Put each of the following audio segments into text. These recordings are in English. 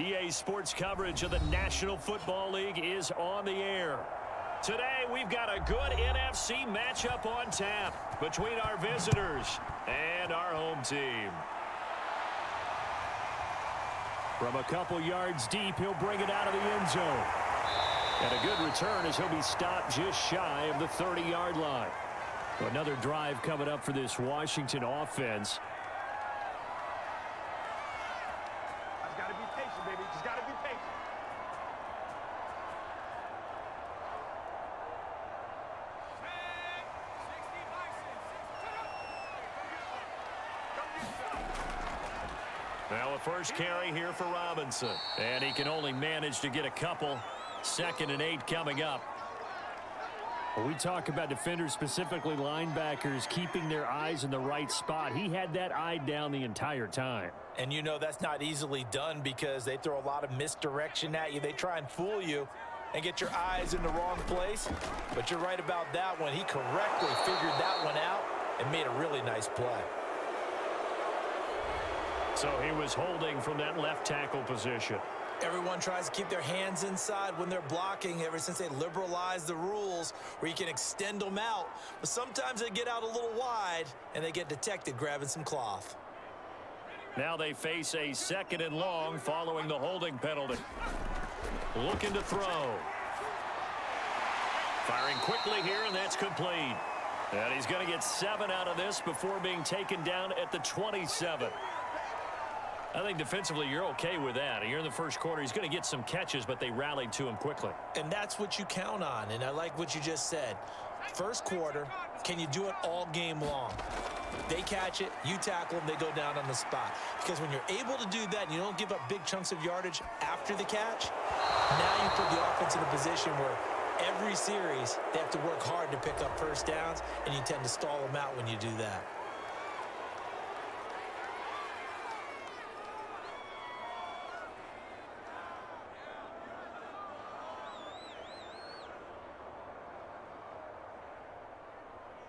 EA Sports coverage of the National Football League is on the air. Today, we've got a good NFC matchup on tap between our visitors and our home team. From a couple yards deep, he'll bring it out of the end zone. And a good return as he'll be stopped just shy of the 30-yard line. Another drive coming up for this Washington offense. Just got to be patient, baby. Just got to be patient. Now a first carry here for Robinson. And he can only manage to get a couple. 2nd and 8 coming up. When we talk about defenders, specifically linebackers, keeping their eyes in the right spot. He had that eye down the entire time. And you know that's not easily done because they throw a lot of misdirection at you. They try and fool you and get your eyes in the wrong place. But you're right about that one. He correctly figured that one out and made a really nice play. So he was holding from that left tackle position. Everyone tries to keep their hands inside when they're blocking ever since they liberalized the rules where you can extend them out. But sometimes they get out a little wide and they get detected grabbing some cloth. Now they face a 2nd and long following the holding penalty. Looking to throw. Firing quickly here, and that's complete. And he's going to get 7 out of this before being taken down at the 27. I think defensively you're okay with that. You're in the first quarter. He's going to get some catches, but they rallied to him quickly. And that's what you count on, and I like what you just said. First quarter, can you do it all game long? They catch it, you tackle them, they go down on the spot. Because when you're able to do that and you don't give up big chunks of yardage after the catch, now you put the offense in a position where every series they have to work hard to pick up first downs, and you tend to stall them out when you do that.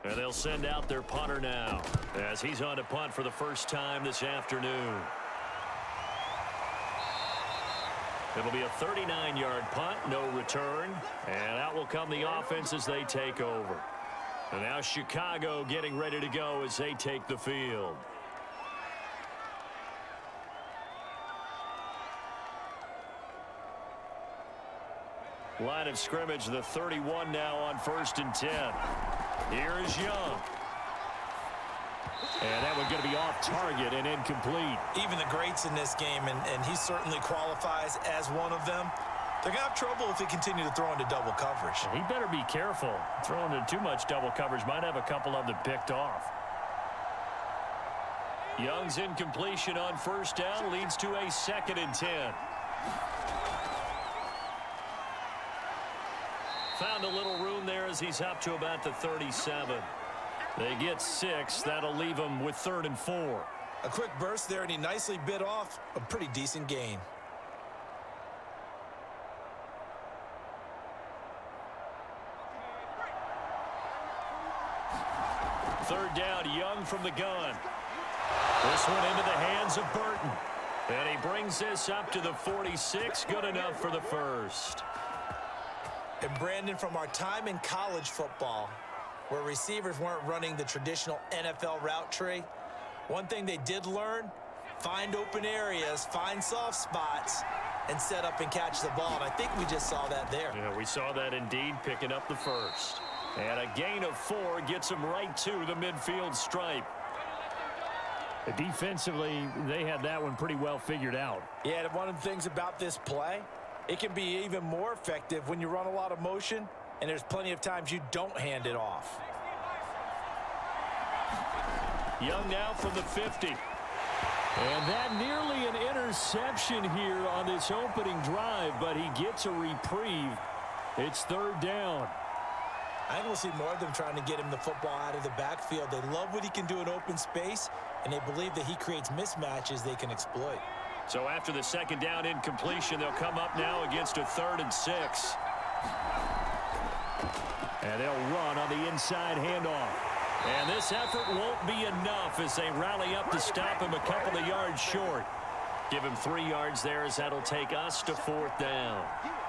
And they'll send out their punter now as he's on to punt for the first time this afternoon. It'll be a 39-yard punt, no return. And out will come the offense as they take over. And now Chicago getting ready to go as they take the field. Line of scrimmage, the 31 now on 1st and 10. Here is Young. And that one's going to be off target and incomplete. Even the greats in this game, and he certainly qualifies as one of them, they're going to have trouble if they continue to throw into double coverage. He better be careful. Throwing into too much double coverage might have a couple of them picked off. Young's incompletion on 1st down leads to a 2nd and 10. Found a little room there as he's up to about the 37. They get 6. That'll leave them with 3rd and 4. A quick burst there, and he nicely bit off a pretty decent gain. Third down, Young from the gun. This one into the hands of Burton. And he brings this up to the 46. Good enough for the first. And Brandon, from our time in college football, where receivers weren't running the traditional NFL route tree, one thing they did learn, find open areas, find soft spots, and set up and catch the ball. And I think we just saw that there. Yeah, we saw that indeed, picking up the first. And a gain of 4 gets them right to the midfield stripe. Defensively, they had that one pretty well figured out. Yeah, one of the things about this play, it can be even more effective when you run a lot of motion, and there's plenty of times you don't hand it off. Young now from the 50. And that nearly an interception here on this opening drive, but he gets a reprieve. It's 3rd down. I think we'll see more of them trying to get him the football out of the backfield. They love what he can do in open space, and they believe that he creates mismatches they can exploit. So after the 2nd down incompletion, they'll come up now against a 3rd and 6. And they'll run on the inside handoff. And this effort won't be enough as they rally up to stop him a couple of yards short. Give him 3 yards there as that'll take us to 4th down.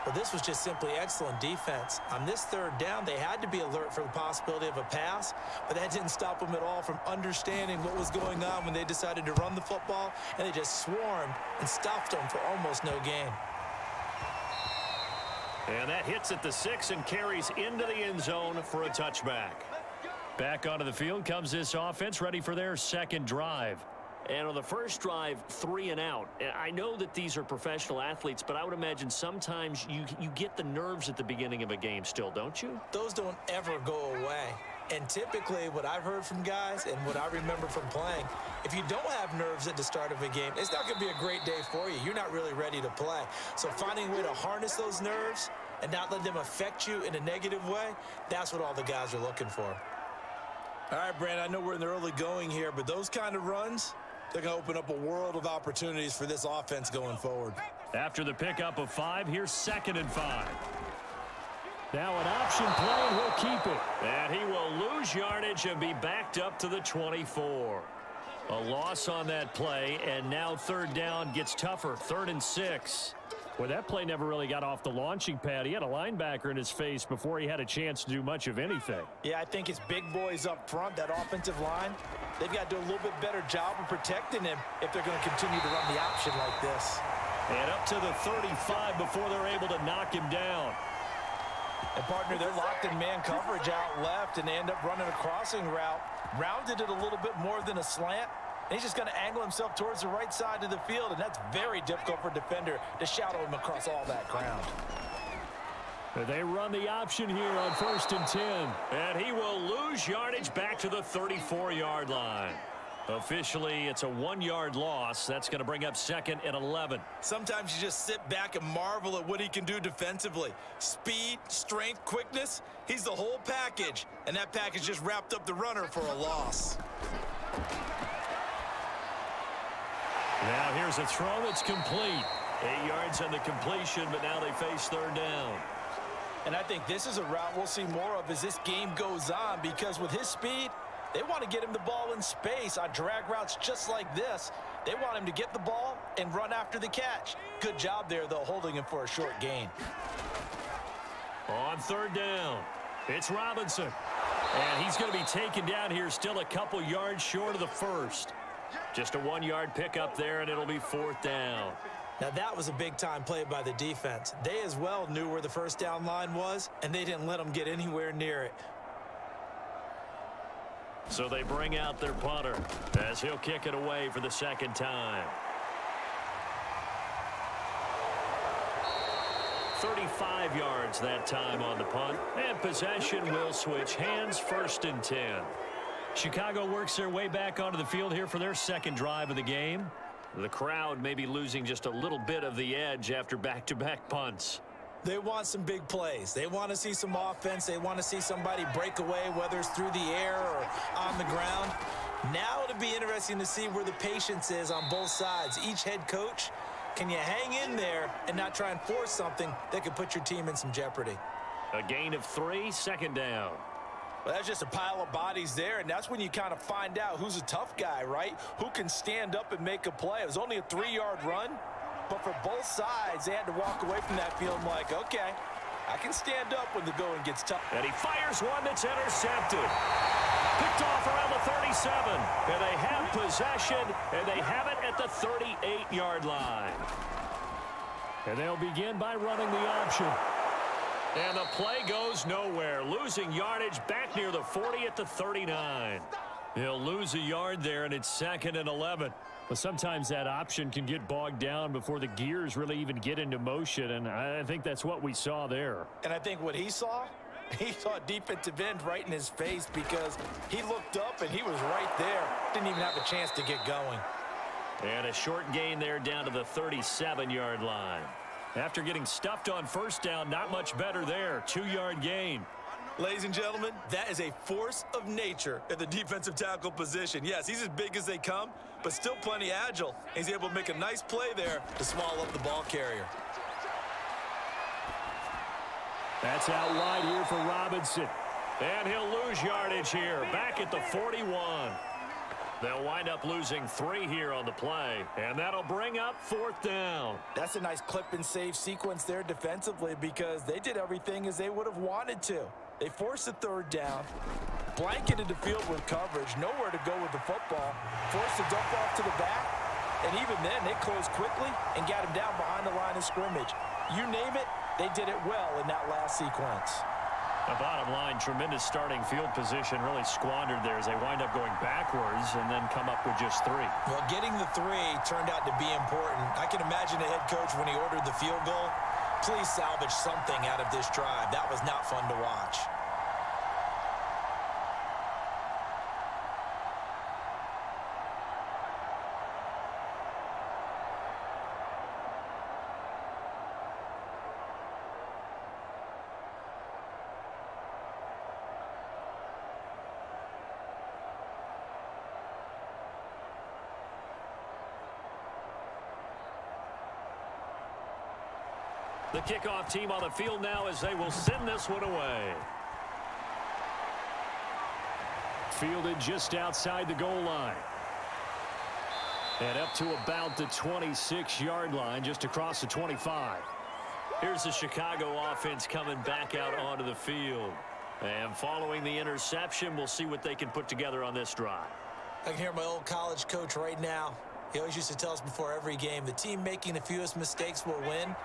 Well, this was just simply excellent defense. On this 3rd down, they had to be alert for the possibility of a pass, but that didn't stop them at all from understanding what was going on when they decided to run the football, and they just swarmed and stuffed them for almost no gain. And that hits at the 6 and carries into the end zone for a touchback. Back onto the field comes this offense, ready for their 2nd drive. And on the first drive, 3 and out. I know that these are professional athletes, but I would imagine sometimes you get the nerves at the beginning of a game still, don't you? Those don't ever go away. And typically what I've heard from guys and what I remember from playing, if you don't have nerves at the start of a game, it's not going to be a great day for you. You're not really ready to play. So finding a way to harness those nerves and not let them affect you in a negative way, that's what all the guys are looking for. All right, Brandon, I know we're in the early going here, but those kind of runs, they're going to open up a world of opportunities for this offense going forward. After the pickup of 5, here's 2nd and 5. Now an option play, and he'll keep it. And he will lose yardage and be backed up to the 24. A loss on that play, and now 3rd down gets tougher, 3rd and 6. Well, that play never really got off the launching pad. He had a linebacker in his face before he had a chance to do much of anything. Yeah, I think it's big boys up front, that offensive line. They've got to do a little bit better job of protecting him if they're going to continue to run the option like this. And up to the 35 before they're able to knock him down. And, partner, they're locked in man coverage out left, and they end up running a crossing route. Rounded it a little bit more than a slant. And he's just going to angle himself towards the right side of the field, and that's very difficult for a defender to shadow him across all that ground. They run the option here on 1st and 10. And he will lose yardage back to the 34-yard line. Officially, it's a 1-yard loss. That's going to bring up 2nd and 11. Sometimes you just sit back and marvel at what he can do defensively. Speed, strength, quickness, he's the whole package. And that package just wrapped up the runner for a loss. Now here's a throw that's complete. 8 yards on the completion, but now they face 3rd down. And I think this is a route we'll see more of as this game goes on, because with his speed, they want to get him the ball in space on drag routes just like this. They want him to get the ball and run after the catch. Good job there, though, holding him for a short gain. On 3rd down, it's Robinson. And he's going to be taken down here, still a couple yards short of the 1st. Just a 1-yard pickup there, and it'll be 4th down. Now, that was a big-time play by the defense. They as well knew where the 1st down line was, and they didn't let them get anywhere near it. So they bring out their punter as he'll kick it away for the 2nd time. 35 yards that time on the punt, and possession will switch hands, 1st and 10. Chicago works their way back onto the field here for their 2nd drive of the game. The crowd may be losing just a little bit of the edge after back-to-back punts. They want some big plays. They want to see some offense. They want to see somebody break away, whether it's through the air or on the ground. Now it'll be interesting to see where the patience is on both sides. Each head coach, can you hang in there and not try and force something that could put your team in some jeopardy? A gain of 3, 2nd down. Well, that's just a pile of bodies there, and that's when you kind of find out who's a tough guy, right? Who can stand up and make a play. It was only a 3-yard run. But for both sides, they had to walk away from that field like, okay, I can stand up when the going gets tough. And he fires one that's intercepted. Picked off around the 37. And they have possession, and they have it at the 38-yard line. And they'll begin by running the option. And the play goes nowhere. Losing yardage back near the 40 at the 39. He'll lose a yard there, and it's 2nd and 11. But sometimes that option can get bogged down before the gears really even get into motion, and I think that's what we saw there. And I think what he saw a defensive end right in his face, because he looked up and he was right there. Didn't even have a chance to get going. And a short gain there down to the 37-yard line. After getting stuffed on 1st down, not much better there. 2-yard gain. Ladies and gentlemen, that is a force of nature at the defensive tackle position. Yes, he's as big as they come, but still plenty agile. He's able to make a nice play there to swallow up the ball carrier. That's out wide here for Robinson. And he'll lose yardage here, back at the 41. They'll wind up losing 3 here on the play, and that'll bring up 4th down. That's a nice clip and save sequence there defensively because they did everything as they would have wanted to. They forced the 3rd down, blanketed the field with coverage, nowhere to go with the football, forced the dump off to the back, and even then they closed quickly and got him down behind the line of scrimmage. You name it, they did it well in that last sequence. The bottom line, tremendous starting field position, really squandered there as they wind up going backwards and then come up with just 3. Well, getting the 3 turned out to be important. I can imagine the head coach when he ordered the field goal. Please salvage something out of this drive. That was not fun to watch. The kickoff team on the field now as they will send this one away. Fielded just outside the goal line. And up to about the 26-yard line, just across the 25. Here's the Chicago offense coming back out onto the field. And following the interception, we'll see what they can put together on this drive. I can hear my old college coach right now. He always used to tell us before every game, the team making the fewest mistakes will win.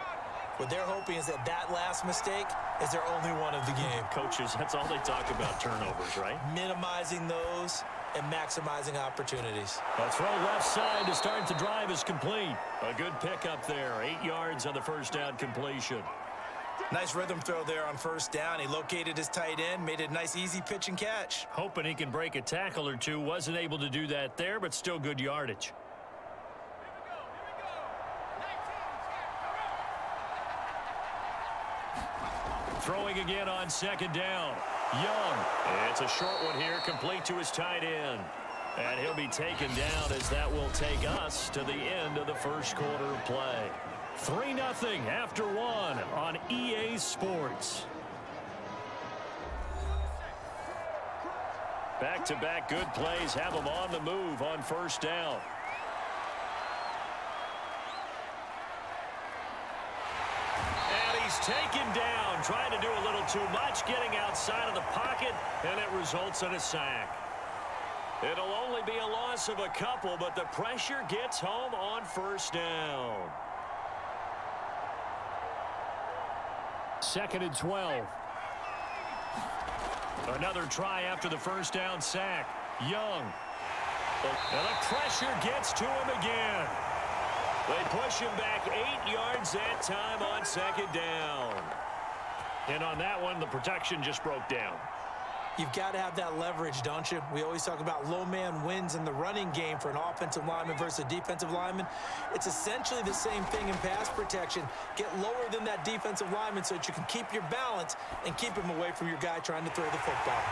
What they're hoping is that that last mistake is their only one of the game. Coaches, that's all they talk about, turnovers, right? Minimizing those and maximizing opportunities. A throw left side to start the drive is complete. A good pickup there. 8 yards on the first down completion. Nice rhythm throw there on first down. He located his tight end, made it a nice easy pitch and catch. Hoping he can break a tackle or two. Wasn't able to do that there, but still good yardage. Throwing again on second down. Young. It's a short one here, complete to his tight end. And he'll be taken down as that will take us to the end of the first quarter of play. 3-0 after 1 on EA Sports. Back-to-back good plays have them on the move on first down. He's taken down, trying to do a little too much, getting outside of the pocket, and it results in a sack. It'll only be a loss of a couple, but the pressure gets home on first down. 2nd and 12. Another try after the first down sack. Young. And the pressure gets to him again. They push him back 8 yards that time on second down. And on that one, the protection just broke down. You've got to have that leverage, don't you? We always talk about low man wins in the running game for an offensive lineman versus a defensive lineman. It's essentially the same thing in pass protection. Get lower than that defensive lineman so that you can keep your balance and keep him away from your guy trying to throw the football.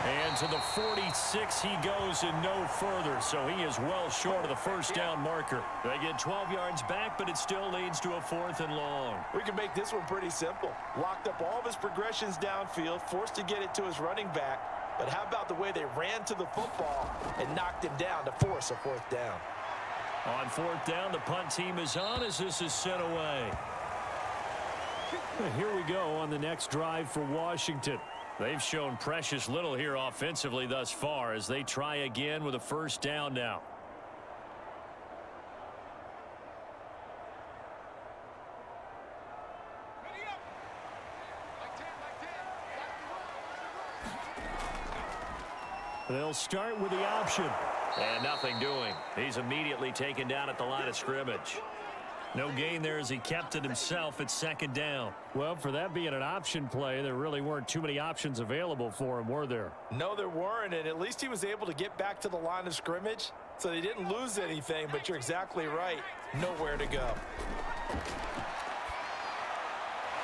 And to the 46 he goes and no further, so he is well short of the first down marker. They get 12 yards back, but it still leads to a 4th and long. We can make this one pretty simple. Locked up all of his progressions downfield, forced to get it to his running back. But how about the way they ran to the football and knocked him down to force a 4th down? On 4th down, the punt team is on as this is sent away. Here we go on the next drive for Washington. They've shown precious little here offensively thus far as they try again with a first down now. They'll start with the option. And nothing doing. He's immediately taken down at the line of scrimmage. No gain there as he kept it himself at second down. Well, for that being an option play, there really weren't too many options available for him, were there? No, there weren't, and at least he was able to get back to the line of scrimmage, so they didn't lose anything, but you're exactly right. Nowhere to go.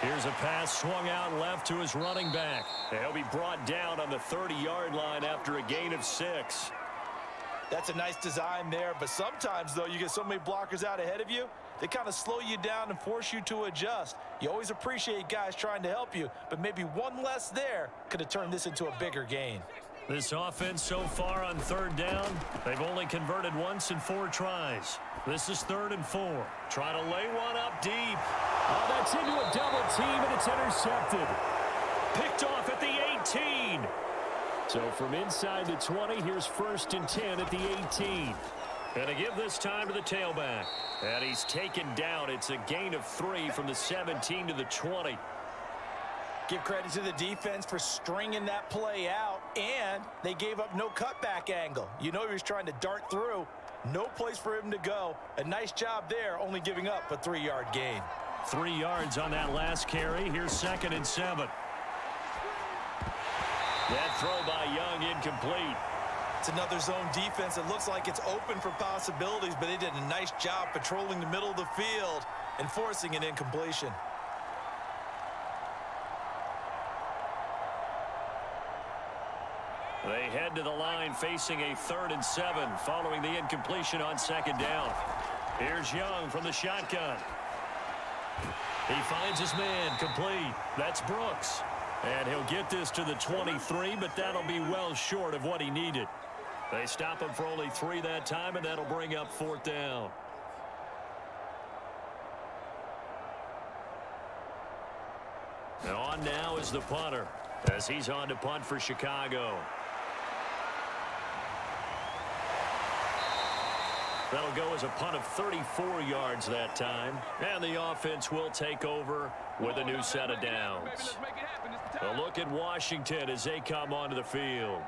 Here's a pass swung out left to his running back. He'll be brought down on the 30-yard line after a gain of 6. That's a nice design there, but sometimes, though, you get so many blockers out ahead of you, they kind of slow you down and force you to adjust. You always appreciate guys trying to help you, but maybe one less there could have turned this into a bigger gain. This offense so far on third down, they've only converted once in 4 tries. This is 3rd and 4. Trying to lay one up deep. Oh, that's into a double team, and it's intercepted. Picked off at the 18. So from inside the 20, here's 1st and 10 at the 18. And to give this time to the tailback. And he's taken down. It's a gain of 3 from the 17 to the 20. Give credit to the defense for stringing that play out, and they gave up no cutback angle. You know he was trying to dart through. No place for him to go. A nice job there, only giving up a 3-yard gain. 3 yards on that last carry. Here's 2nd and 7. That throw by Young incomplete. It's another zone defense. It looks like it's open for possibilities, but they did a nice job patrolling the middle of the field and forcing an incompletion. They head to the line facing a 3rd and 7 following the incompletion on 2nd down. Here's Young from the shotgun. He finds his man complete. That's Brooks. And he'll get this to the 23, but that'll be well short of what he needed. They stop him for only 3 that time, and that'll bring up 4th down. And on now is the punter as he's on to punt for Chicago. That'll go as a punt of 34 yards that time. And the offense will take over with a new set of downs. A look at Washington as they come onto the field.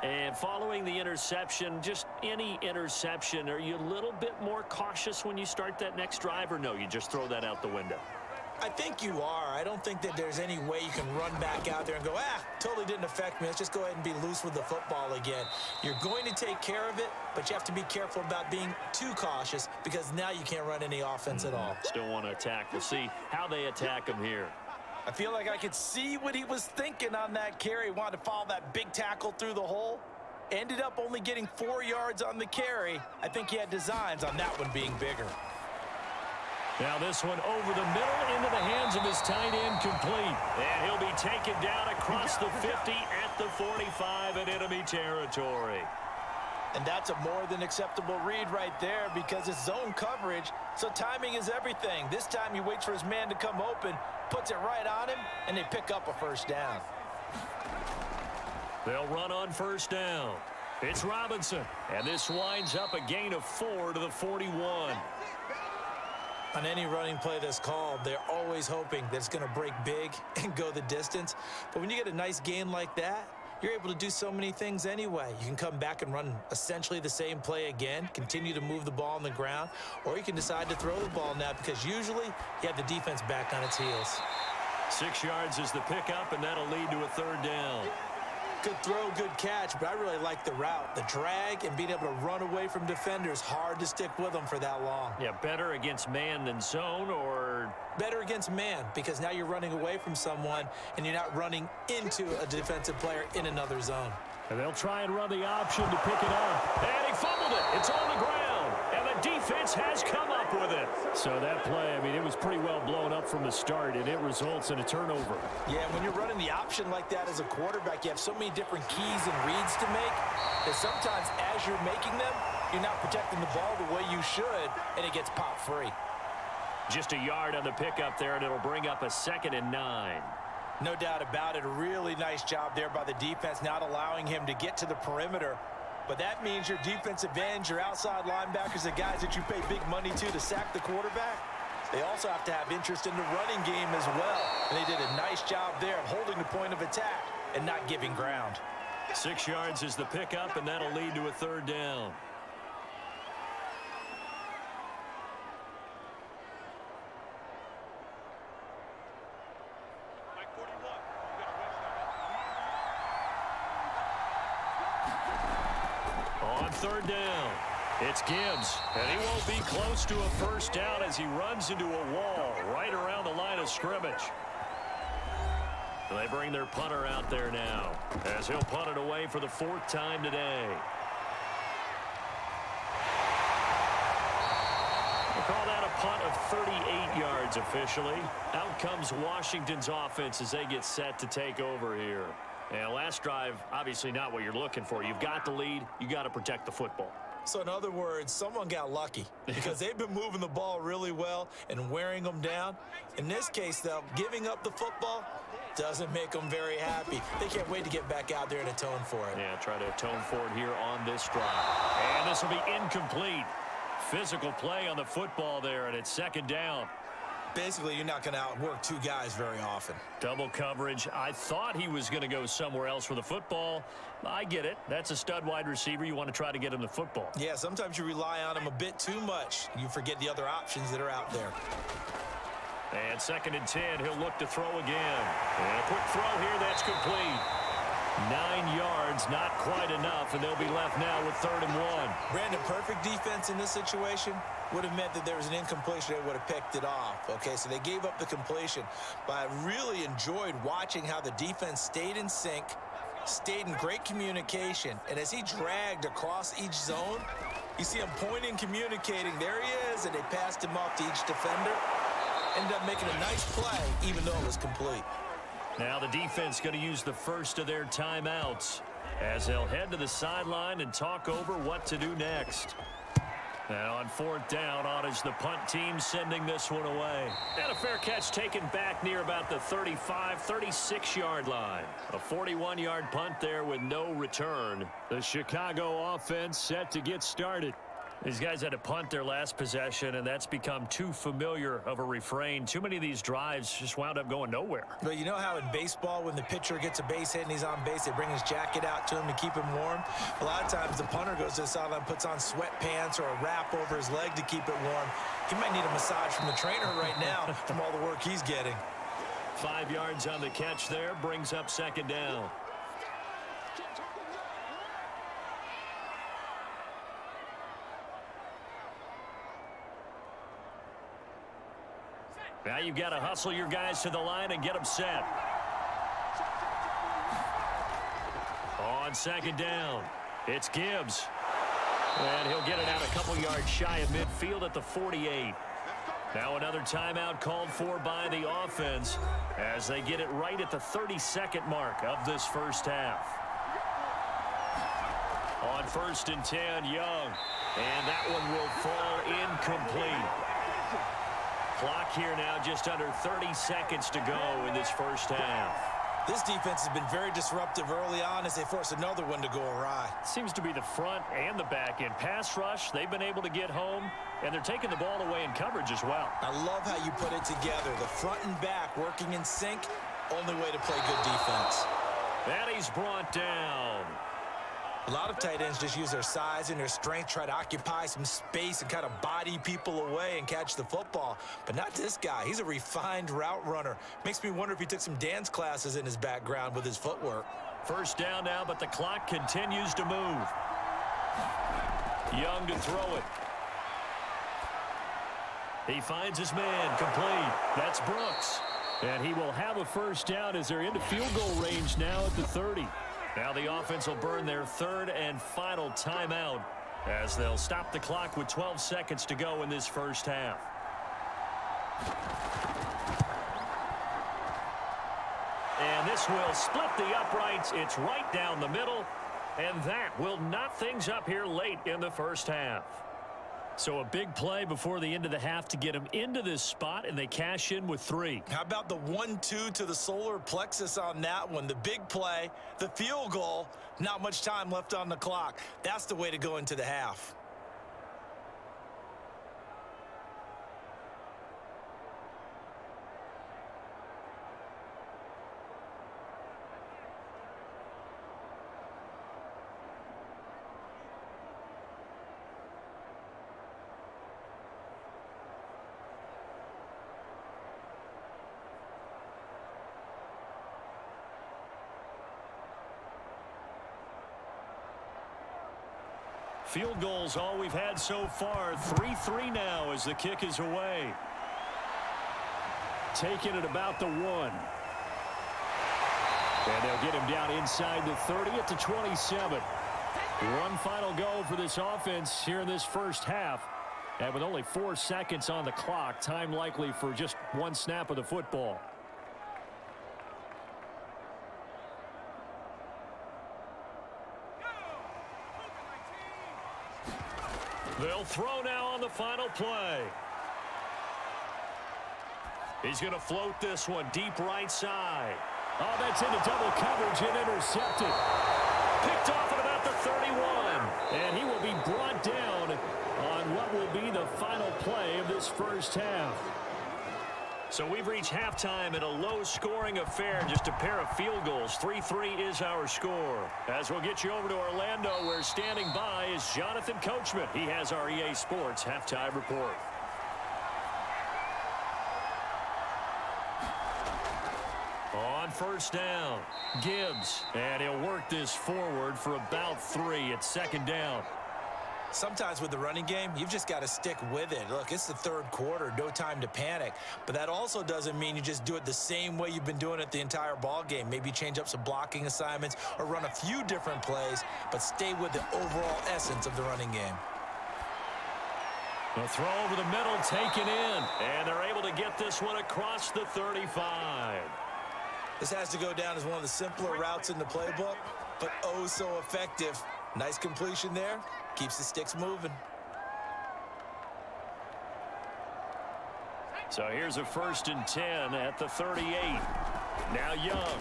And following the interception, just any interception, are you a little bit more cautious when you start that next drive, or no, you just throw that out the window? I think you are. I don't think that there's any way you can run back out there and go, totally didn't affect me. Let's just go ahead and be loose with the football again. You're going to take care of it, but you have to be careful about being too cautious because now you can't run any offense at all. Still want to attack. We'll see how they attack him here. I feel like I could see what he was thinking on that carry. He wanted to follow that big tackle through the hole. Ended up only getting 4 yards on the carry. I think he had designs on that one being bigger. Now this one over the middle into the hands of his tight end complete. And he'll be taken down across the 50 at the 45 in enemy territory. And that's a more than acceptable read right there because it's zone coverage, so timing is everything. This time he waits for his man to come open, puts it right on him, and they pick up a 1st down. They'll run on 1st down. It's Robinson, and this winds up a gain of 4 to the 41. On any running play that's called, they're always hoping that it's going to break big and go the distance. But when you get a nice gain like that, you're able to do so many things anyway. You can come back and run essentially the same play again, continue to move the ball on the ground, or you can decide to throw the ball now because usually you have the defense back on its heels. 6 yards is the pickup, and that'll lead to a 3rd down. Good throw, good catch, but I really like the route. The drag and being able to run away from defenders, hard to stick with them for that long. Yeah, better against man than zone, or? Better against man, because now you're running away from someone and you're not running into a defensive player in another zone. And they'll try and run the option to pick it up. And he fumbled it. It's on the ground. And the defense has come up with it. So that play, I mean, it was pretty well blown up from the start, and it results in a turnover. Yeah, when you're running the option like that as a quarterback, you have so many different keys and reads to make that sometimes as you're making them, you're not protecting the ball the way you should, and it gets popped free. Just a yard on the pickup there, and it'll bring up a 2nd and 9. No doubt about it. A really nice job there by the defense, not allowing him to get to the perimeter. But that means your defensive ends, your outside linebackers, the guys that you pay big money to sack the quarterback, they also have to have interest in the running game as well. And they did a nice job there of holding the point of attack and not giving ground. 6 yards is the pickup, and that'll lead to a 3rd down. On 3rd down, it's Gibbs, and he won't be close to a 1st down as he runs into a wall right around the line of scrimmage. They bring their punter out there now as he'll punt it away for the 4th time today. We'll call that a punt of 38 yards officially. Out comes Washington's offense as they get set to take over here. And last drive, obviously not what you're looking for. You've got the lead. You got to protect the football. So in other words, someone got lucky because they've been moving the ball really well and wearing them down. In this case, though, giving up the football doesn't make them very happy. They can't wait to get back out there and atone for it. Yeah, try to atone for it here on this drive. And this will be incomplete. Physical play on the football there, and it's second down. Basically, you're not going to outwork two guys very often. Double coverage. I thought he was going to go somewhere else for the football. I get it. That's a stud wide receiver. You want to try to get him the football. Yeah, sometimes you rely on him a bit too much. You forget the other options that are out there. And second and 10, he'll look to throw again. And a quick throw here, that's complete. 9 yards, not quite enough, and they'll be left now with 3rd and 1. Brandon, perfect defense in this situation would have meant that there was an incompletion. They would have picked it off. Okay, so they gave up the completion. But I really enjoyed watching how the defense stayed in sync, stayed in great communication, and as he dragged across each zone, you see him pointing, communicating. There he is, and they passed him off to each defender. Ended up making a nice play, even though it was complete. Now the defense going to use the first of their timeouts as they'll head to the sideline and talk over what to do next. Now on 4th down, on is the punt team sending this one away. And a fair catch taken back near about the 35, 36-yard line. A 41-yard punt there with no return. The Chicago offense set to get started. These guys had to punt their last possession, and that's become too familiar of a refrain. Too many of these drives just wound up going nowhere. But you know how in baseball, when the pitcher gets a base hit and he's on base, they bring his jacket out to him to keep him warm? A lot of times the punter goes to the sideline, puts on sweatpants or a wrap over his leg to keep it warm. He might need a massage from the trainer right now from all the work he's getting. 5 yards on the catch there, brings up 2nd down. Now you've got to hustle your guys to the line and get them set. On 2nd down, it's Gibbs. And he'll get it out a couple yards shy of midfield at the 48. Now another timeout called for by the offense as they get it right at the 32nd mark of this first half. On 1st and 10, Young. And that one will fall incomplete. Clock here now just under 30 seconds to go in this first half. This defense has been very disruptive early on as they force another one to go awry. Seems to be the front and the back end. Pass rush, they've been able to get home, and they're taking the ball away in coverage as well. I love how you put it together. The front and back working in sync, only way to play good defense. And he's brought down. A lot of tight ends just use their size and their strength, try to occupy some space and kind of body people away and catch the football. But not this guy. He's a refined route runner. Makes me wonder if he took some dance classes in his background with his footwork. First down now, but the clock continues to move. Young to throw it. He finds his man, complete. That's Brooks. And he will have a first down as they're into field goal range now at the 30. Now the offense will burn their 3rd and final timeout as they'll stop the clock with 12 seconds to go in this first half. And this will split the uprights. It's right down the middle, and that will knot things up here late in the first half. So a big play before the end of the half to get them into this spot, and they cash in with 3. How about the 1-2 to the solar plexus on that one? The big play, the field goal, not much time left on the clock. That's the way to go into the half. Field goals all we've had so far. 3-3 now as the kick is away. Taking it about the 1. And they'll get him down inside the 30 at the 27. One final go for this offense here in this first half. And with only 4 seconds on the clock, time likely for just one snap of the football. They'll throw now on the final play. He's going to float this one deep right side. Oh, that's into double coverage and intercepted. Picked off at about the 31. And he will be brought down on what will be the final play of this first half. So we've reached halftime in a low-scoring affair, just a pair of field goals. 3-3 is our score. As we'll get you over to Orlando, where standing by is Jonathan Coachman. He has our EA Sports halftime report. On first down, Gibbs, and he'll work this forward for about 3 at second down. Sometimes with the running game, you've just got to stick with it. Look, it's the third quarter, no time to panic. But that also doesn't mean you just do it the same way you've been doing it the entire ball game. Maybe change up some blocking assignments or run a few different plays, but stay with the overall essence of the running game. The throw over the middle, taken in, and they're able to get this one across the 35. This has to go down as one of the simpler routes in the playbook, but oh so effective. Nice completion there. Keeps the sticks moving. So here's a 1st and 10 at the 38. Now Young.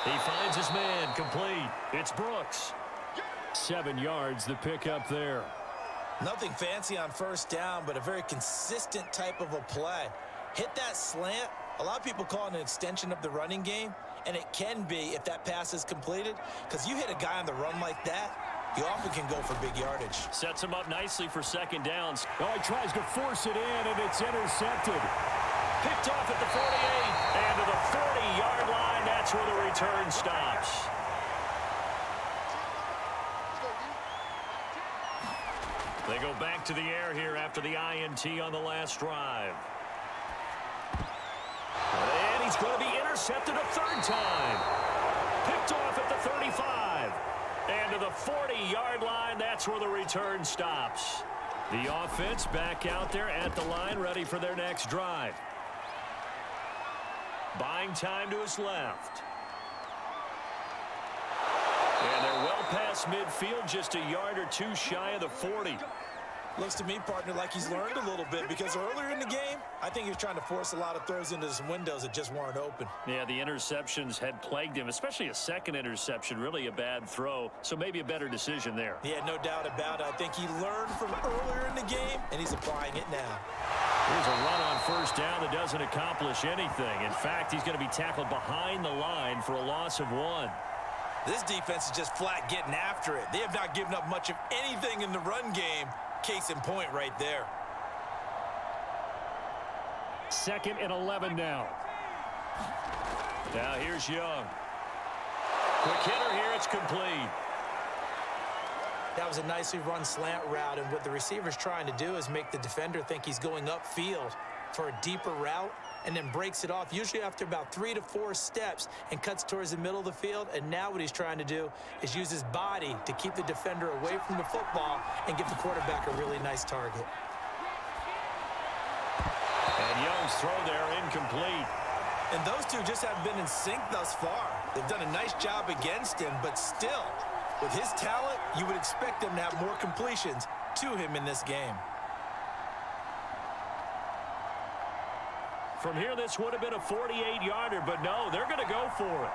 He finds his man, complete. It's Brooks. 7 yards, the pickup there. Nothing fancy on first down, but a very consistent type of a play. Hit that slant. A lot of people call it an extension of the running game, and it can be if that pass is completed, because you hit a guy on the run like that, you often can go for big yardage. Sets him up nicely for second downs. Oh, he tries to force it in, and it's intercepted. Picked off at the 48, and to the 40-yard line, that's where the return stops. They go back to the air here after the INT on the last drive. And he's going to be intercepted a 3rd time. Picked off at the 35. And to the 40-yard line, that's where the return stops. The offense back out there at the line, ready for their next drive. Buying time to his left. And they're well past midfield, just a yard or 2 shy of the 40. Looks to me, partner, like he's learned a little bit, because earlier in the game, I think he was trying to force a lot of throws into some windows that just weren't open. Yeah, the interceptions had plagued him, especially a second interception, really a bad throw, so maybe a better decision there. Yeah, no doubt about it. I think he learned from earlier in the game, and he's applying it now. Here's a run on first down that doesn't accomplish anything. In fact, he's going to be tackled behind the line for a loss of 1. This defense is just flat getting after it. They have not given up much of anything in the run game. Case in point right there. 2nd and 11 now. Now here's Young. Quick hitter here, it's complete. That was a nicely run slant route, and what the receiver's trying to do is make the defender think he's going upfield for a deeper route, and then breaks it off, usually after about 3 to 4 steps, and cuts towards the middle of the field. And now what he's trying to do is use his body to keep the defender away from the football and give the quarterback a really nice target. And Young's throw there incomplete. And those two just haven't been in sync thus far. They've done a nice job against him, but still, with his talent, you would expect them to have more completions to him in this game. From here, this would have been a 48-yarder, but no, they're going to go for it.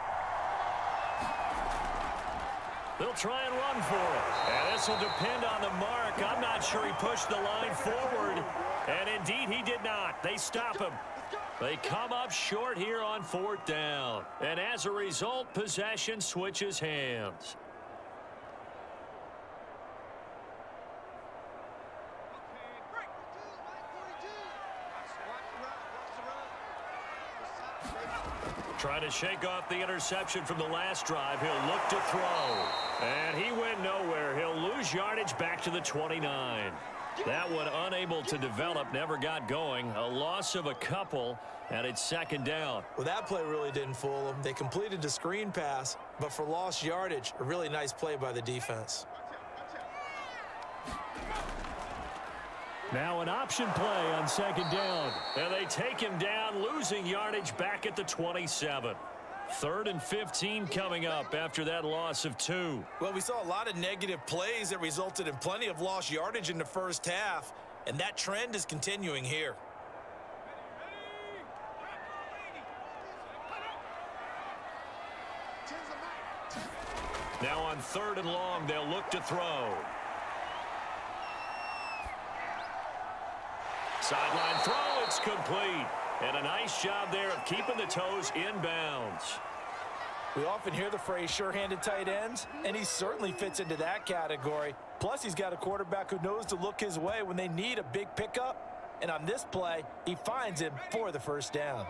They'll try and run for it. And this will depend on the mark. I'm not sure he pushed the line forward. And indeed, he did not. They stop him. They come up short here on 4th down. And as a result, possession switches hands. Trying to shake off the interception from the last drive. He'll look to throw. And he went nowhere. He'll lose yardage back to the 29. That one unable to develop, never got going. A loss of a couple, and it's 2nd down. Well, that play really didn't fool them. They completed the screen pass, but for lost yardage, a really nice play by the defense. Now an option play on 2nd down. And they take him down, losing yardage back at the 27. 3rd and 15 coming up after that loss of 2. Well, we saw a lot of negative plays that resulted in plenty of lost yardage in the first half, and that trend is continuing here. Now on 3rd and long, they'll look to throw. Sideline throw, it's complete. And a nice job there of keeping the toes inbounds. We often hear the phrase sure-handed tight ends, and he certainly fits into that category. Plus, he's got a quarterback who knows to look his way when they need a big pickup. And on this play, he finds him for the first down.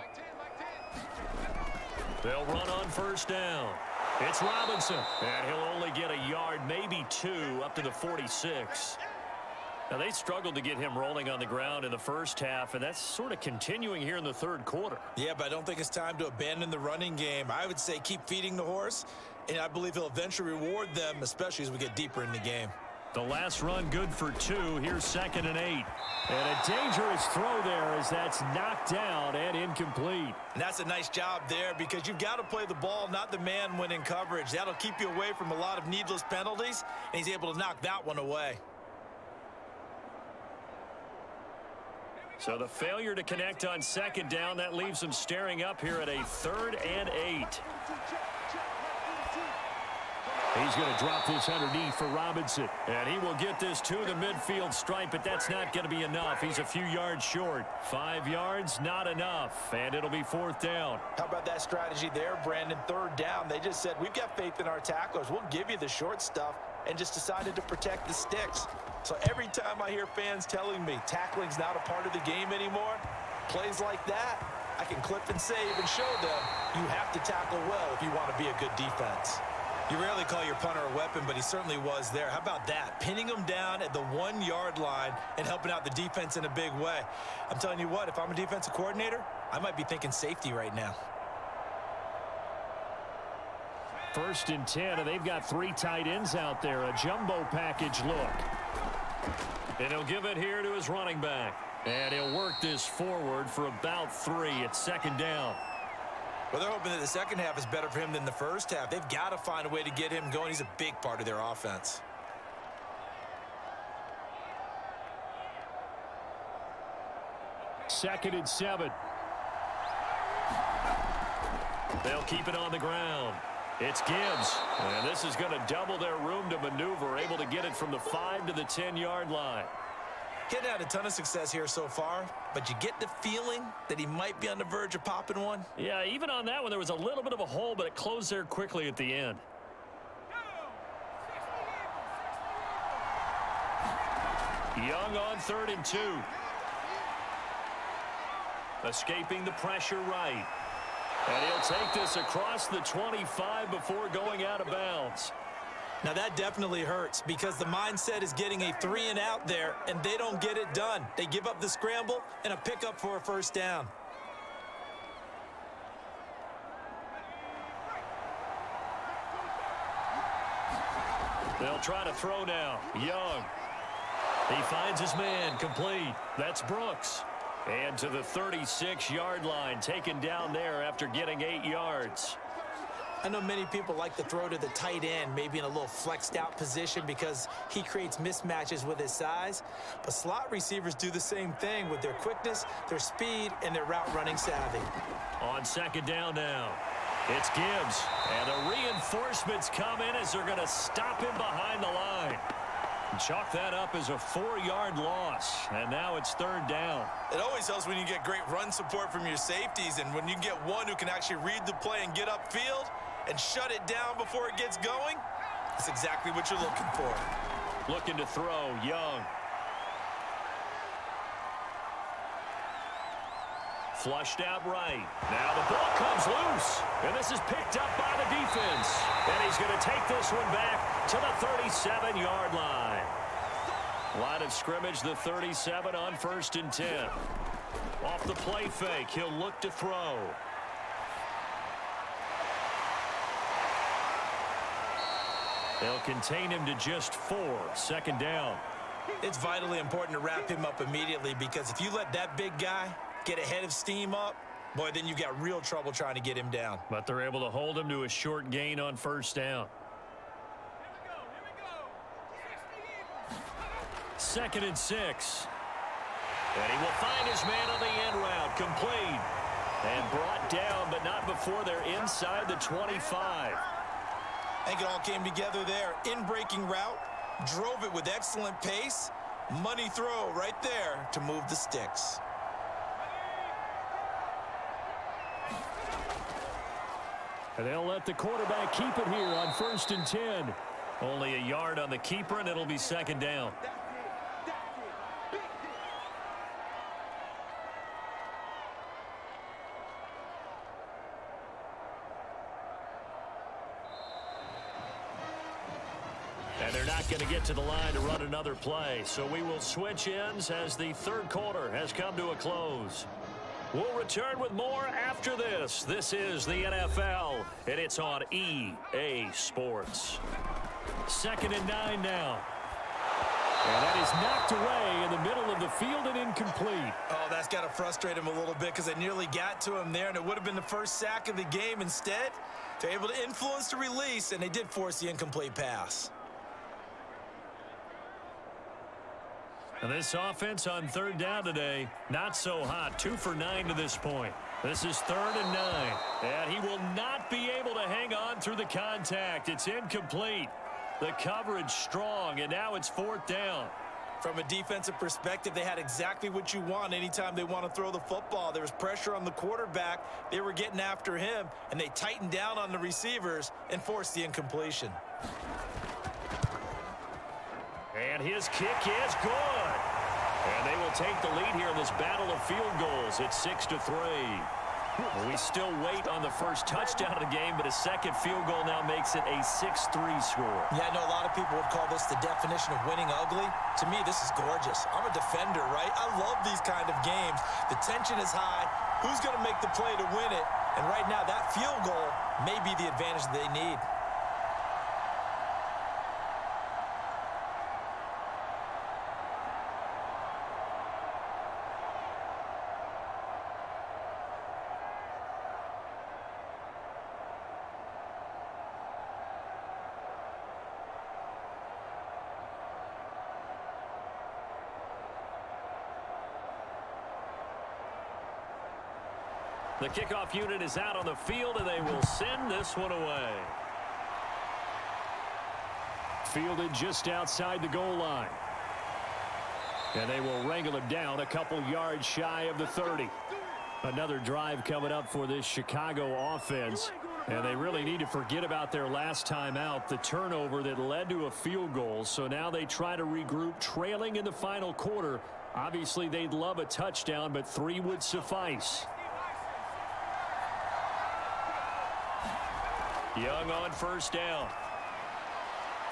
They'll run on 1st down. It's Robinson, and he'll only get a yard, maybe 2, up to the 46. Now, they struggled to get him rolling on the ground in the first half, and that's sort of continuing here in the 3rd quarter. Yeah, but I don't think it's time to abandon the running game. I would say keep feeding the horse, and I believe he'll eventually reward them, especially as we get deeper in the game. The last run good for 2. Here's 2nd and 8. And a dangerous throw there as that's knocked down and incomplete. And that's a nice job there because you've got to play the ball, not the man when in coverage. That'll keep you away from a lot of needless penalties, and he's able to knock that one away. So the failure to connect on 2nd down, that leaves them staring up here at a 3rd and 8. He's going to drop this underneath for Robinson. And he will get this to the midfield stripe, but that's not going to be enough. He's a few yards short. 5 yards, not enough. And it'll be 4th down. How about that strategy there, Brandon? 3rd down. They just said, we've got faith in our tacklers. We'll give you the short stuff, and just decided to protect the sticks. So every time I hear fans telling me tackling's not a part of the game anymore, plays like that, I can clip and save and show them you have to tackle well if you want to be a good defense. You rarely call your punter a weapon, but he certainly was there. How about that? Pinning him down at the 1-yard line and helping out the defense in a big way. I'm telling you what, if I'm a defensive coordinator, I might be thinking safety right now. 1st and 10, and they've got 3 tight ends out there. A jumbo package look. And he'll give it here to his running back. And he'll work this forward for about 3. It's 2nd down. Well, they're hoping that the second half is better for him than the first half. They've got to find a way to get him going. He's a big part of their offense. Second and 7. They'll keep it on the ground. It's Gibbs, and this is going to double their room to maneuver, able to get it from the 5 to the 10-yard line. He hadn't had a ton of success here so far, but you get the feeling that he might be on the verge of popping one. Yeah, even on that one, there was a little bit of a hole, but it closed there quickly at the end. Young on 3rd and 2. Escaping the pressure right. And he'll take this across the 25 before going out of bounds. Now that definitely hurts because the mindset is getting a 3-and-out there, and they don't get it done. They give up the scramble and a pickup for a 1st down. They'll try to throw now. Young. He finds his man, complete. That's Brooks. And to the 36-yard line, taken down there after getting 8 yards. I know many people like to throw to the tight end, maybe in a little flexed out position because he creates mismatches with his size. But slot receivers do the same thing with their quickness, their speed, and their route running savvy. On 2nd down now, it's Gibbs. And the reinforcements come in as they're going to stop him behind the line. Chalk that up as a 4-yard loss, and now it's 3rd down. It always helps when you get great run support from your safeties, and when you get one who can actually read the play and get upfield and shut it down before it gets going, that's exactly what you're looking for. Looking to throw, Young. Flushed out right. Now the ball comes loose, and this is picked up by the defense. And he's going to take this one back to the 37-yard line. Line of scrimmage, the 37 on 1st and 10. Off the play fake, he'll look to throw. They'll contain him to just 4, 2nd down. It's vitally important to wrap him up immediately because if you let that big guy get a head of steam up, Boy, then you've got real trouble trying to get him down. But they're able to hold him to a short gain on first down. 2nd and 6. And he will find his man on the end route. Complete. And brought down, but not before they're inside the 25. I think it all came together there. In-breaking route. Drove it with excellent pace. Money throw right there to move the sticks. And they'll let the quarterback keep it here on 1st and 10. Only a yard on the keeper, and it'll be 2nd down. And they're not going to get to the line to run another play. So we will switch ends as the 3rd quarter has come to a close. We'll return with more after this. This is the NFL, and it's on EA Sports. 2nd and 9 now. And that is knocked away in the middle of the field and incomplete. Oh, that's got to frustrate him a little bit because they nearly got to him there, and it would have been the first sack of the game. Instead, they're able to influence the release, and they did force the incomplete pass. And this offense on 3rd down today, not so hot. 2 for 9 to this point. This is 3rd and 9. And he will not be able to hang on through the contact. It's incomplete. The coverage strong, and now it's 4th down. From a defensive perspective, they had exactly what you want anytime they want to throw the football. There was pressure on the quarterback. They were getting after him, and they tightened down on the receivers and forced the incompletion. And his kick is good. And they will take the lead here in this battle of field goals. It's 6-3. We still wait on the first touchdown of the game, but a second field goal now makes it a 6-3 score. Yeah, I know a lot of people would call this the definition of winning ugly. To me, this is gorgeous. I'm a defender, right? I love these kind of games. The tension is high. Who's going to make the play to win it? And right now, that field goal may be the advantage they need. The kickoff unit is out on the field, and they will send this one away. Fielded just outside the goal line. And they will wrangle him down a couple yards shy of the 30. Another drive coming up for this Chicago offense. And they really need to forget about their last time out, the turnover that led to a field goal. So now they try to regroup, trailing in the final quarter. Obviously, they'd love a touchdown, but 3 would suffice. Young on first down.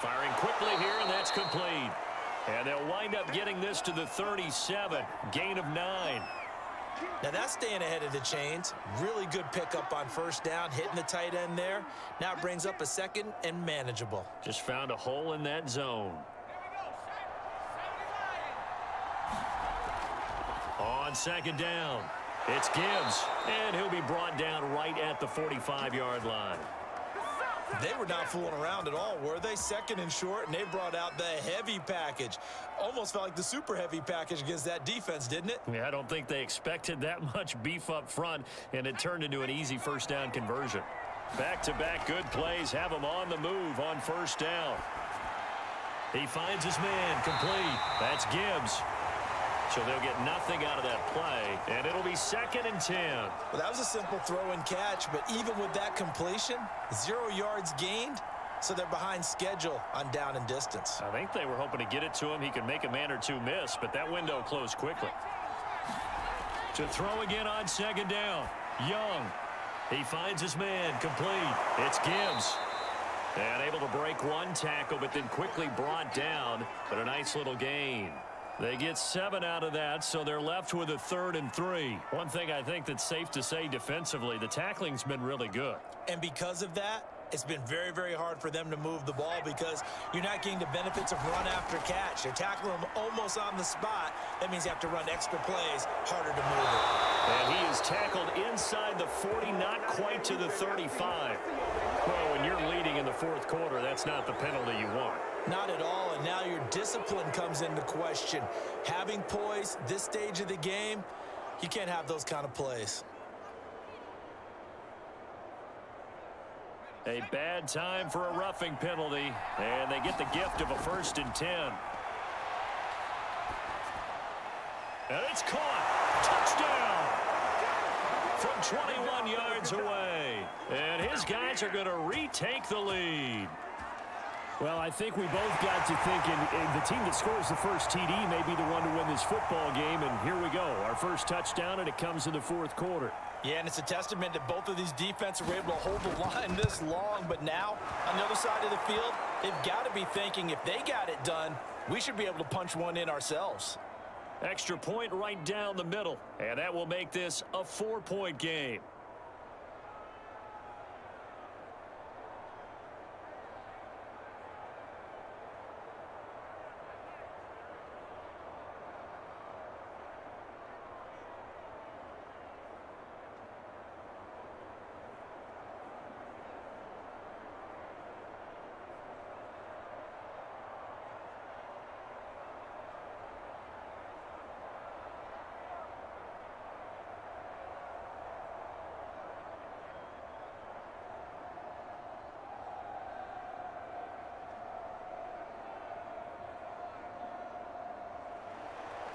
Firing quickly here, and that's complete. And they'll wind up getting this to the 37. Gain of 9. Now that's staying ahead of the chains. Really good pickup on first down, hitting the tight end there. Now it brings up a 2nd and manageable. Just found a hole in that zone. On 2nd down, it's Gibbs. And he'll be brought down right at the 45-yard line. They were not fooling around at all, were they? 2nd and short, and they brought out the heavy package. Almost felt like the super heavy package against that defense, didn't it? Yeah, I don't think they expected that much beef up front, and it turned into an easy first down conversion. Back-to-back good plays have him on the move on first down. He finds his man, complete. That's Gibbs. So they'll get nothing out of that play, and it'll be 2nd and 10. Well, that was a simple throw and catch, but even with that completion, 0 yards gained, so they're behind schedule on down and distance. I think they were hoping to get it to him. He could make a man or two miss, but that window closed quickly. To throw again on 2nd down. Young. He finds his man, complete. It's Gibbs. And able to break one tackle, but then quickly brought down, but a nice little gain. They get 7 out of that, so they're left with a 3rd and 3. One thing I think that's safe to say defensively, the tackling's been really good. And because of that, it's been very, very hard for them to move the ball because you're not getting the benefits of run after catch. They're tackling them almost on the spot. That means you have to run extra plays, harder to move it. And he is tackled inside the 40, not quite to the 35. Well, when you're leading in the fourth quarter, that's not the penalty you want. Not at all, and now your discipline comes into question. Having poise this stage of the game, you can't have those kind of plays. A bad time for a roughing penalty, and they get the gift of a 1st and 10. And it's caught. Touchdown from 21 yards away. And his guys are going to retake the lead. Well, I think we both got to thinking the team that scores the first TD may be the one to win this football game. And here we go, our first touchdown, and it comes in the fourth quarter. Yeah, and it's a testament that both of these defenses were able to hold the line this long. But now, on the other side of the field, they've got to be thinking if they got it done, we should be able to punch one in ourselves. Extra point right down the middle, and that will make this a 4-point game.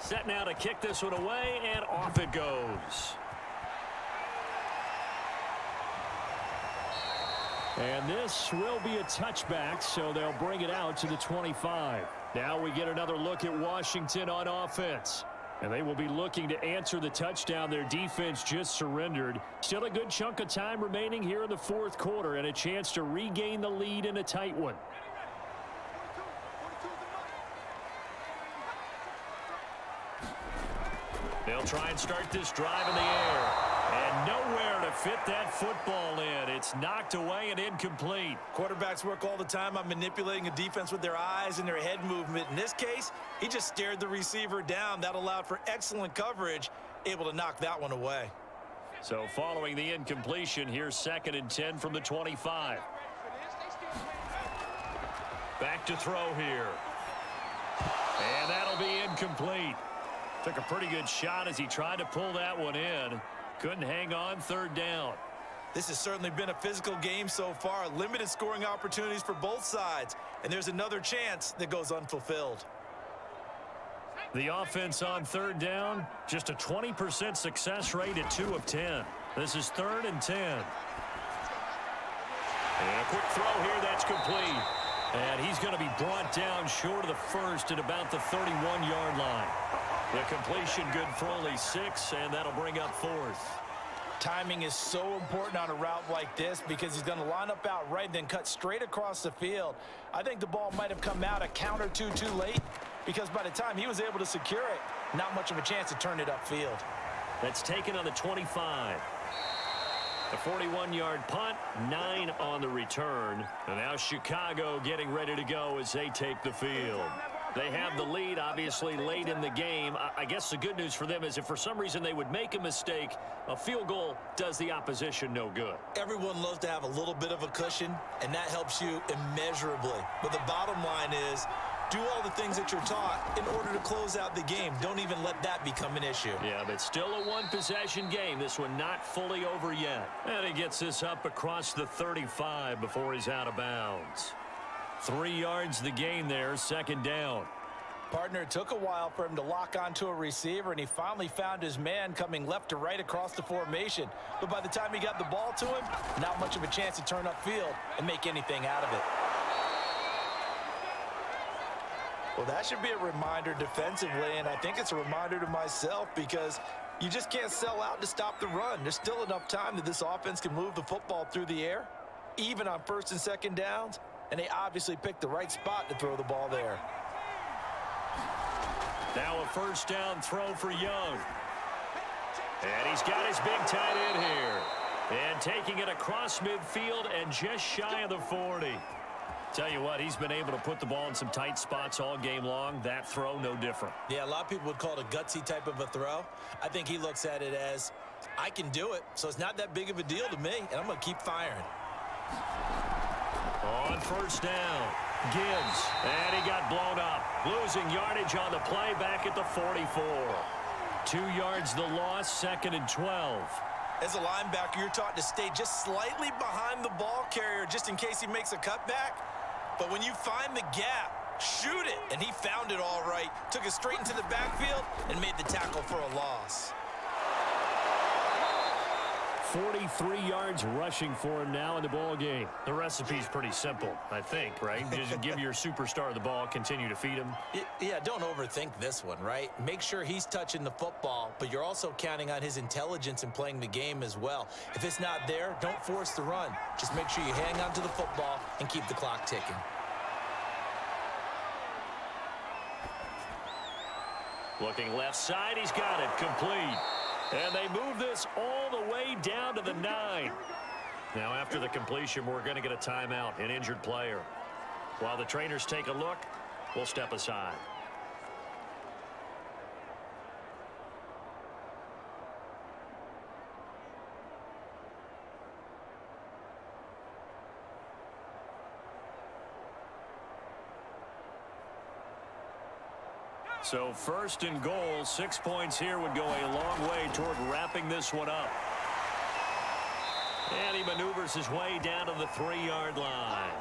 Set now to kick this one away, and off it goes. And this will be a touchback, so they'll bring it out to the 25. Now we get another look at Washington on offense. And they will be looking to answer the touchdown their defense just surrendered. Still a good chunk of time remaining here in the fourth quarter, and a chance to regain the lead in a tight one. They'll try and start this drive in the air. And nowhere to fit that football in. It's knocked away and incomplete. Quarterbacks work all the time on manipulating a defense with their eyes and their head movement. In this case, he just stared the receiver down. That allowed for excellent coverage, able to knock that one away. So following the incompletion, here's 2nd and 10 from the 25. Back to throw here. And that'll be incomplete. Took a pretty good shot as he tried to pull that one in. Couldn't hang on, 3rd down. This has certainly been a physical game so far. Limited scoring opportunities for both sides. And there's another chance that goes unfulfilled. The offense on 3rd down, just a 20% success rate at 2 of 10. This is 3rd and 10. And a quick throw here, that's complete. And he's going to be brought down short of the first at about the 31-yard line. The completion good for only 6, and that'll bring up 4th. Timing is so important on a route like this because he's going to line up out right, then cut straight across the field. I think the ball might have come out a count or two too late because by the time he was able to secure it, not much of a chance to turn it upfield. That's taken on the 25. A 41-yard punt, 9 on the return. And now Chicago getting ready to go as they take the field. They have the lead, obviously, late in the game. I guess the good news for them is if for some reason they would make a mistake, a field goal does the opposition no good. Everyone loves to have a little bit of a cushion, and that helps you immeasurably. But the bottom line is, do all the things that you're taught in order to close out the game. Don't even let that become an issue. Yeah, but still a one-possession game. This one not fully over yet. And he gets this up across the 35 before he's out of bounds. 3 yards the gain there, 2nd down. Partner, it took a while for him to lock onto a receiver, and he finally found his man coming left to right across the formation. But by the time he got the ball to him, not much of a chance to turn upfield and make anything out of it. Well, that should be a reminder defensively, and I think it's a reminder to myself because you just can't sell out to stop the run. There's still enough time that this offense can move the football through the air, even on 1st and 2nd downs, and they obviously picked the right spot to throw the ball there. Now a 1st down throw for Young. And he's got his big tight end here. And And taking it across midfield and just shy of the 40. Tell you what, he's been able to put the ball in some tight spots all game long. That throw, no different. Yeah, a lot of people would call it a gutsy type of a throw. I think he looks at it as, I can do it, so it's not that big of a deal to me, and I'm going to keep firing. On first down, Gibbs, and he got blown up. Losing yardage on the play back at the 44. 2 yards the loss, 2nd and 12. As a linebacker, you're taught to stay just slightly behind the ball carrier just in case he makes a cutback. But when you find the gap, shoot it. And he found it all right. Took it straight into the backfield and made the tackle for a loss. 43 yards rushing for him now in the ball game. The recipe's pretty simple, I think, right? Just give your superstar the ball, continue to feed him. Yeah, don't overthink this one, right? Make sure he's touching the football, but you're also counting on his intelligence in playing the game as well. If it's not there, don't force the run. Just make sure you hang on to the football and keep the clock ticking. Looking left side, he's got it, complete. And they move this all the way down to the 9. Now, after the completion, we're going to get a timeout, an injured player. While the trainers take a look, we'll step aside. So 1st and goal, 6 points here would go a long way toward wrapping this one up. And he maneuvers his way down to the 3-yard line.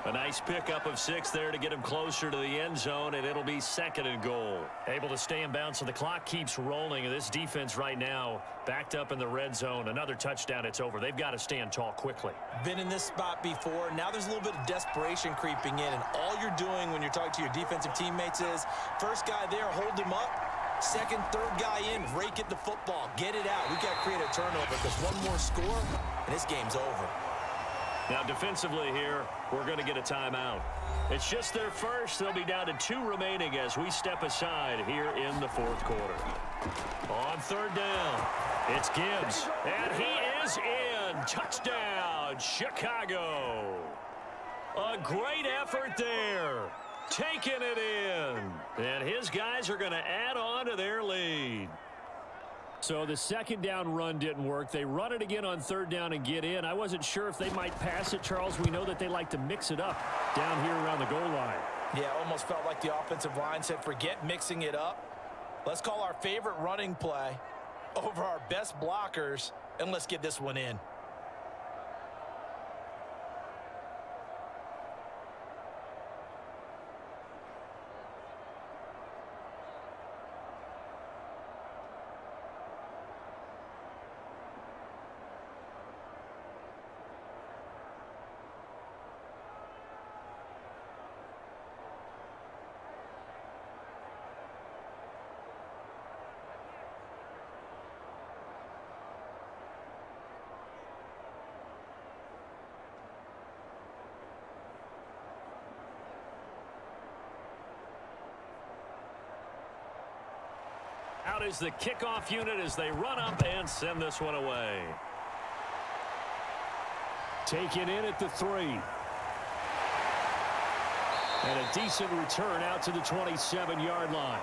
A nice pickup of 6 there to get him closer to the end zone, and it'll be 2nd and goal. Able to stay in bounds, so the clock keeps rolling. And this defense right now backed up in the red zone. Another touchdown, it's over. They've got to stand tall quickly. Been in this spot before. Now there's a little bit of desperation creeping in, and all you're doing when you're talking to your defensive teammates is, first guy there, hold him up. Second, third guy in, rake at the football. Get it out. We've got to create a turnover because one more score, and this game's over. Now, defensively here, we're going to get a timeout. It's just their first. They'll be down to 2 remaining as we step aside here in the 4th quarter. On 3rd down, it's Gibbs, and he is in. Touchdown, Chicago. A great effort there. Taking it in. And his guys are going to add on to their lead. So the 2nd down run didn't work. They run it again on 3rd down and get in. I wasn't sure if they might pass it, Charles. We know that they like to mix it up down here around the goal line. Yeah, almost felt like the offensive line said, forget mixing it up. Let's call our favorite running play over our best blockers, and let's get this one in. Out is the kickoff unit as they run up and send this one away. Taken in at the 3. And a decent return out to the 27-yard line.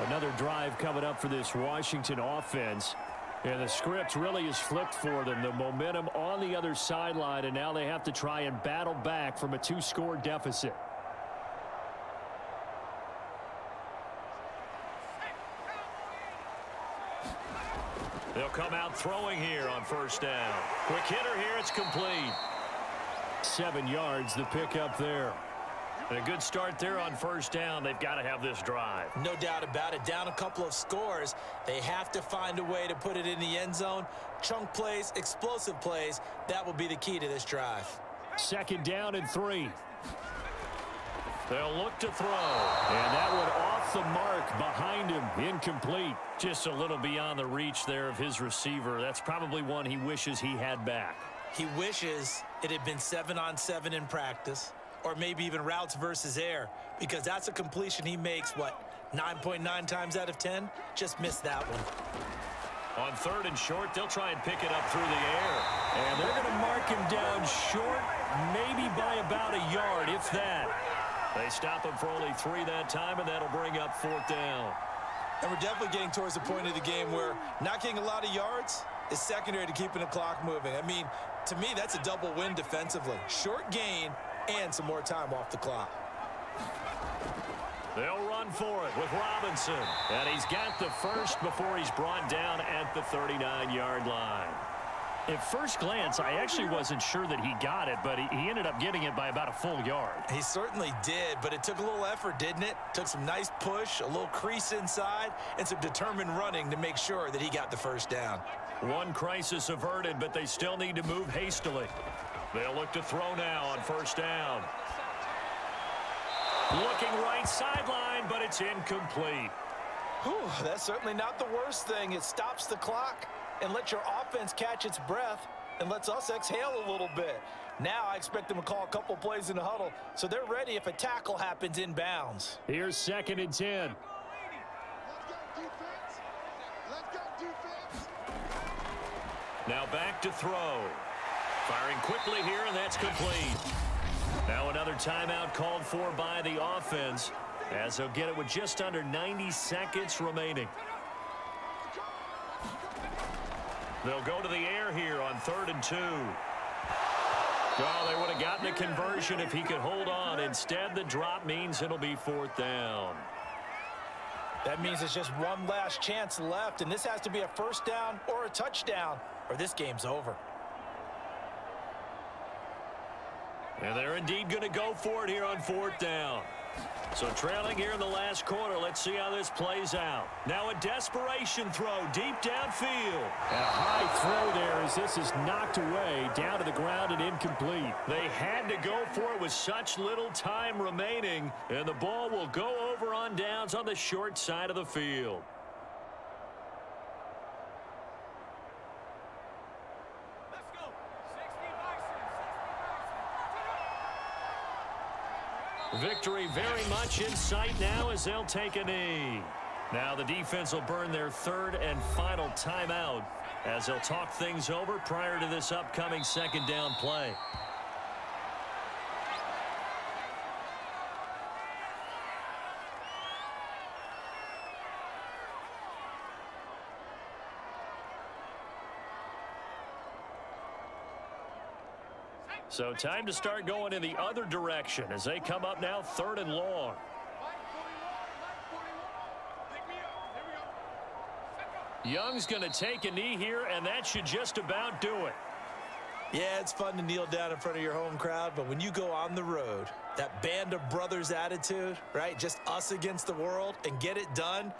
Another drive coming up for this Washington offense. And the script really is flipped for them. The momentum on the other sideline, and now they have to try and battle back from a 2-score deficit. They'll come out throwing here on 1st down. Quick hitter here, it's complete. 7 yards, the pickup there. And a good start there on 1st down. They've got to have this drive. No doubt about it. Down a couple of scores. They have to find a way to put it in the end zone. Chunk plays, explosive plays. That will be the key to this drive. 2nd down and 3. They'll look to throw. And that one off the mark behind him. Incomplete. Just a little beyond the reach there of his receiver. That's probably one he wishes he had back. He wishes it had been 7-on-7 in practice, or maybe even routes versus air, because that's a completion he makes, what, 9.9 times out of 10? Just missed that one. On 3rd and short, they'll try and pick it up through the air. And they're going to mark him down short, maybe by about a yard, if that. They stop him for only 3 that time, and that'll bring up 4th down. And we're definitely getting towards the point of the game where not getting a lot of yards is secondary to keeping the clock moving. I mean, to me, that's a double win defensively. Short gain and some more time off the clock. They'll run for it with Robinson. And he's got the first before he's brought down at the 39-yard line. At first glance, I actually wasn't sure that he got it, but he ended up getting it by about a full yard. He certainly did, but it took a little effort, didn't it? Took some nice push, a little crease inside, and some determined running to make sure that he got the first down. One crisis averted, but they still need to move hastily. They'll look to throw now on 1st down. Looking right sideline, but it's incomplete. Whew, that's certainly not the worst thing. It stops the clock and lets your offense catch its breath and lets us exhale a little bit. Now I expect them to call a couple plays in the huddle, so they're ready if a tackle happens in bounds. Here's 2nd and 10. Now back to throw. Firing quickly here, and that's complete. Now another timeout called for by the offense, as they'll get it with just under 90 seconds remaining. They'll go to the air here on 3rd and 2. Well, they would have gotten a conversion if he could hold on. Instead, the drop means it'll be 4th down. That means it's just one last chance left, and this has to be a 1st down or a touchdown, or this game's over. And they're indeed going to go for it here on 4th down. So trailing here in the last quarter, let's see how this plays out. Now a desperation throw deep downfield. And a high throw there as this is knocked away down to the ground and incomplete. They had to go for it with such little time remaining, and the ball will go over on downs on the short side of the field. Victory very much in sight now as they'll take a knee. Now the defense will burn their 3rd and final timeout as they'll talk things over prior to this upcoming 2nd down play. So time to start going in the other direction as they come up now 3rd and long. Young's going to take a knee here, and that should just about do it. Yeah, it's fun to kneel down in front of your home crowd, but when you go on the road, that band of brothers attitude, right, just us against the world, and get it done,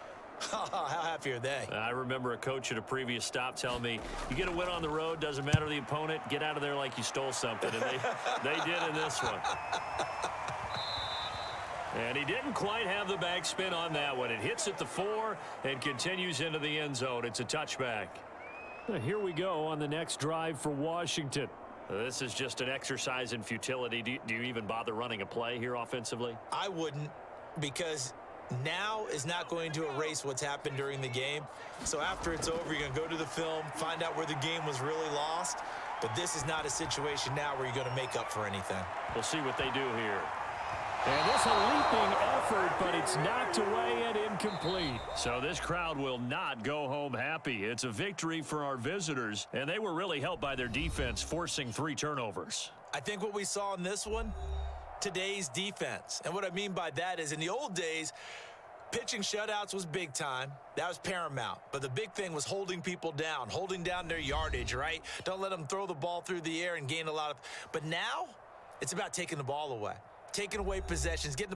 how happy are they? I remember a coach at a previous stop telling me, you get a win on the road, doesn't matter the opponent, get out of there like you stole something. And they did in this one. And he didn't quite have the backspin on that one. It hits at the 4 and continues into the end zone. It's a touchback. Here we go on the next drive for Washington. This is just an exercise in futility. Do you even bother running a play here offensively? I wouldn't, because now is not going to erase what's happened during the game. So after it's over, you're going to go to the film, find out where the game was really lost. But this is not a situation now where you're going to make up for anything. We'll see what they do here. And this a leaping effort, but it's knocked away and incomplete. So this crowd will not go home happy. It's a victory for our visitors, and they were really helped by their defense forcing 3 turnovers. I think what we saw in this one, today's defense. And what I mean by that is in the old days, pitching shutouts was big time. That was paramount. But the big thing was holding people down, holding down their yardage, right? Don't let them throw the ball through the air and gain a lot of. But now it's about taking the ball away, taking away possessions, getting